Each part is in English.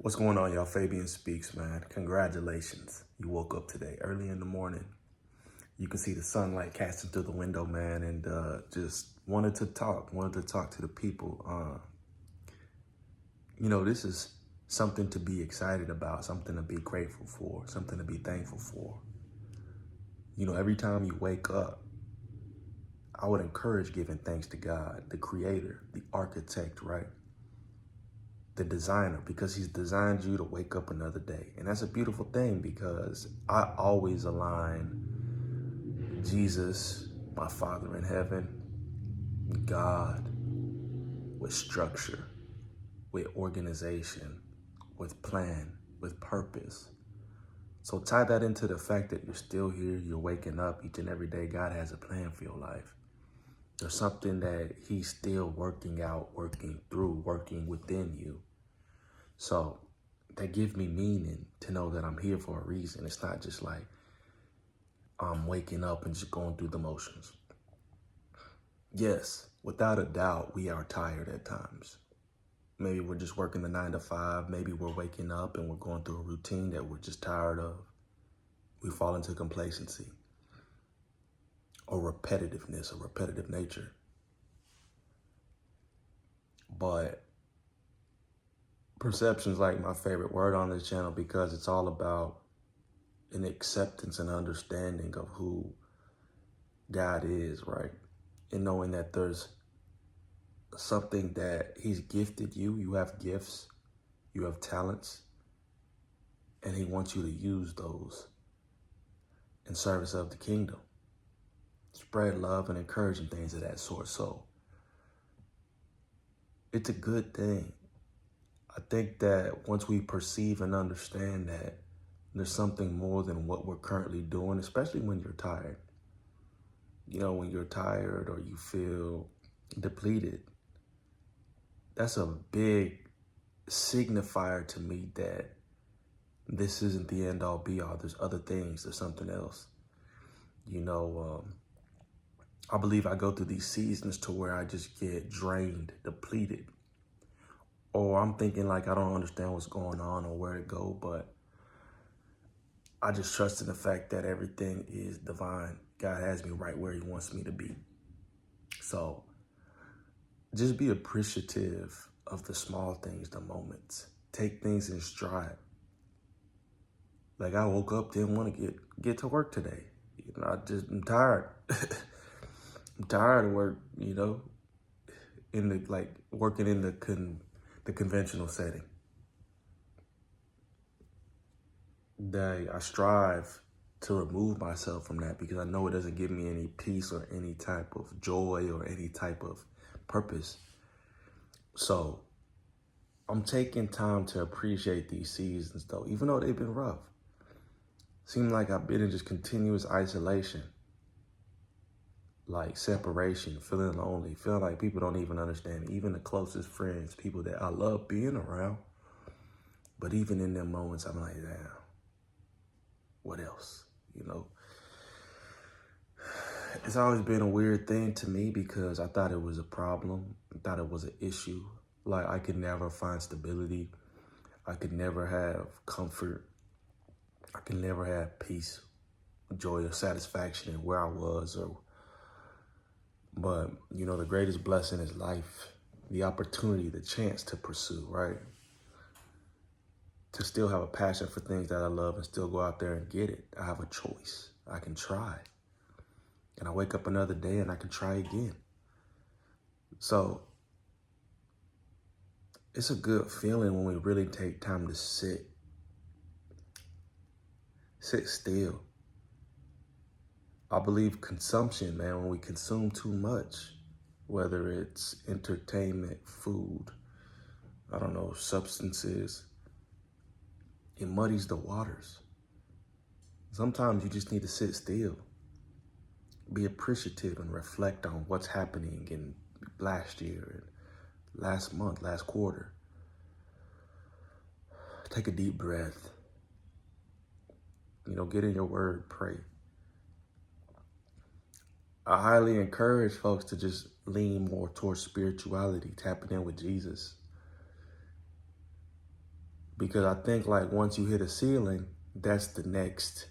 What's going on, y'all? Fabian Speaks, man. Congratulations. You woke up today early in the morning. You can see the sunlight casting through the window, man, and just wanted to talk to the people. This is something to be excited about, something to be grateful for, something to be thankful for. Every time you wake up, I would encourage giving thanks to God, the creator, the architect, right? The designer, because he's designed you to wake up another day. And that's a beautiful thing because I always align Jesus, my Father in heaven, God, with structure, with organization, with plan, with purpose. So tie that into the fact that you're still here, you're waking up each and every day. God has a plan for your life. There's something that he's still working out, working through, working within you. So that gives me meaning to know that I'm here for a reason. It's not just like I'm waking up and just going through the motions. Yes, without a doubt, we are tired at times. Maybe we're just working the 9 to 5. Maybe we're waking up and we're going through a routine that we're just tired of. We fall into complacency or repetitiveness or repetitive nature. But perception is like my favorite word on this channel because it's all about an acceptance and understanding of who God is, right? And knowing that there's something that he's gifted you. You have gifts, you have talents, and he wants you to use those in service of the kingdom. Spread love and encouraging things of that sort. So it's a good thing. I think that once we perceive and understand that there's something more than what we're currently doing, especially when you're tired. When you're tired or you feel depleted, that's a big signifier to me that this isn't the end all be all. There's other things. There's something else. I believe I go through these seasons to where I just get drained, depleted. Or I'm thinking like I don't understand what's going on or where to go, but I just trust in the fact that everything is divine. God has me right where he wants me to be. So just be appreciative of the small things, the moments. Take things in stride. Like I woke up, didn't want to get to work today. I'm tired. I'm tired of work, in the working in the conventional setting. I strive to remove myself from that because I know it doesn't give me any peace or any type of joy or any type of purpose. So I'm taking time to appreciate these seasons though, even though they've been rough. Seems like I've been in just continuous isolation, like separation, feeling lonely, feeling like people don't even understand me, even the closest friends, people that I love being around. But even in them moments, I'm like, damn, what else? It's always been a weird thing to me because I thought it was a problem. I thought it was an issue. Like I could never find stability. I could never have comfort. I could never have peace, joy, or satisfaction in where I was. But the greatest blessing is life, the opportunity, the chance to pursue, right? To still have a passion for things that I love and still go out there and get it. I have a choice. I can try. And I wake up another day and I can try again. So it's a good feeling when we really take time to sit still. I believe consumption, man, when we consume too much, whether it's entertainment, food, substances, it muddies the waters. Sometimes you just need to sit still, be appreciative and reflect on what's happening in last year and last month, last quarter. Take a deep breath. Get in your word, pray. I highly encourage folks to just lean more towards spirituality, tapping in with Jesus. Because I think like once you hit a ceiling, that's the next.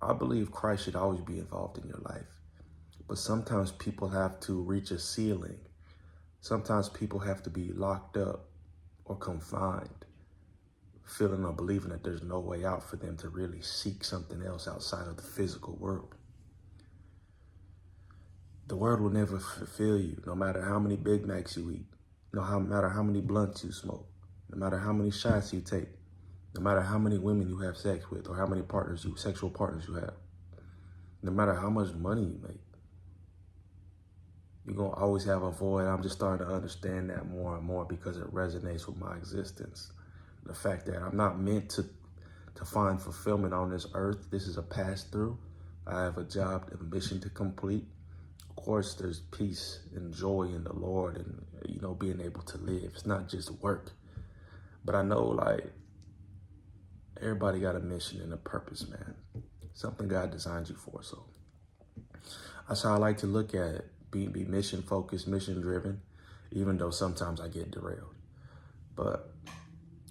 I believe Christ should always be involved in your life. But sometimes people have to reach a ceiling. Sometimes people have to be locked up or confined, feeling or believing that there's no way out for them to really seek something else outside of the physical world. The world will never fulfill you, no matter how many Big Macs you eat, no matter how many blunts you smoke, no matter how many shots you take, no matter how many women you have sex with or how many sexual partners you have, no matter how much money you make. You're going to always have a void. I'm just starting to understand that more and more because it resonates with my existence. The fact that I'm not meant to find fulfillment on this earth. This is a pass through. I have a job, a mission to complete. Of course, there's peace and joy in the Lord and, being able to live. It's not just work. But I know, like, everybody got a mission and a purpose, man. Something God designed you for. So that's how I like to look at it. Be mission focused, mission driven, even though sometimes I get derailed. But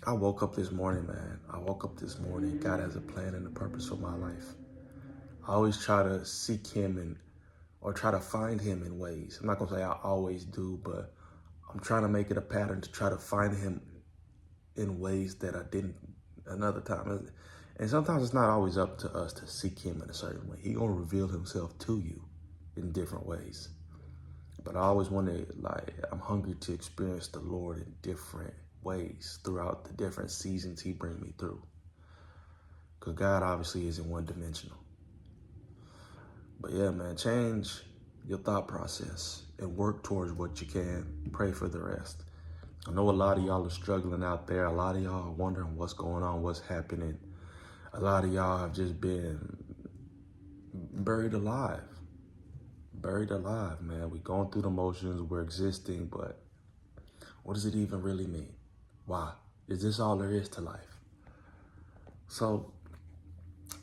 I woke up this morning, man. God has a plan and a purpose for my life. I always try to seek him or try to find him in ways. I'm not gonna say I always do, but I'm trying to make it a pattern to try to find him in ways that I didn't another time. And sometimes it's not always up to us to seek him in a certain way. He gonna reveal himself to you in different ways. But I always want to, I'm hungry to experience the Lord in different ways throughout the different seasons he brings me through. Because God obviously isn't one-dimensional. But yeah, man, change your thought process and work towards what you can. Pray for the rest. I know a lot of y'all are struggling out there. A lot of y'all are wondering what's going on, what's happening. A lot of y'all have just been buried alive. Buried alive, man. We're going through the motions, we're existing, but what does it even really mean? Why? Is this all there is to life? So,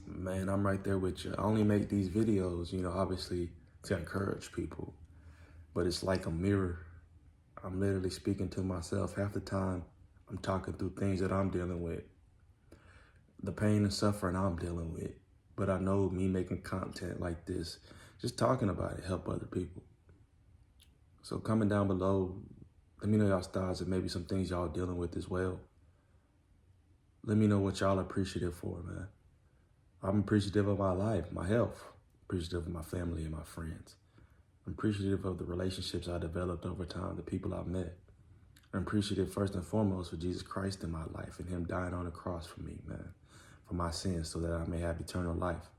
man, I'm right there with you. I only make these videos, obviously to encourage people, but it's like a mirror. I'm literally speaking to myself. Half the time, I'm talking through things that I'm dealing with, the pain and suffering I'm dealing with. But I know me making content like this, just talking about it, help other people. So comment down below, let me know y'all's thoughts and maybe some things y'all dealing with as well. Let me know what y'all appreciative for, man. I'm appreciative of my life, my health, appreciative of my family and my friends. I'm appreciative of the relationships I developed over time, the people I've met. I'm appreciative first and foremost for Jesus Christ in my life and him dying on the cross for me, man, for my sins so that I may have eternal life.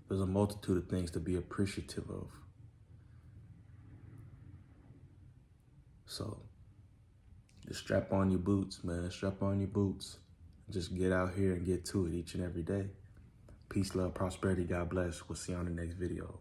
There's a multitude of things to be appreciative of. So just strap on your boots, man. Strap on your boots. Just get out here and get to it each and every day. Peace, love, prosperity. God bless. We'll see you on the next video.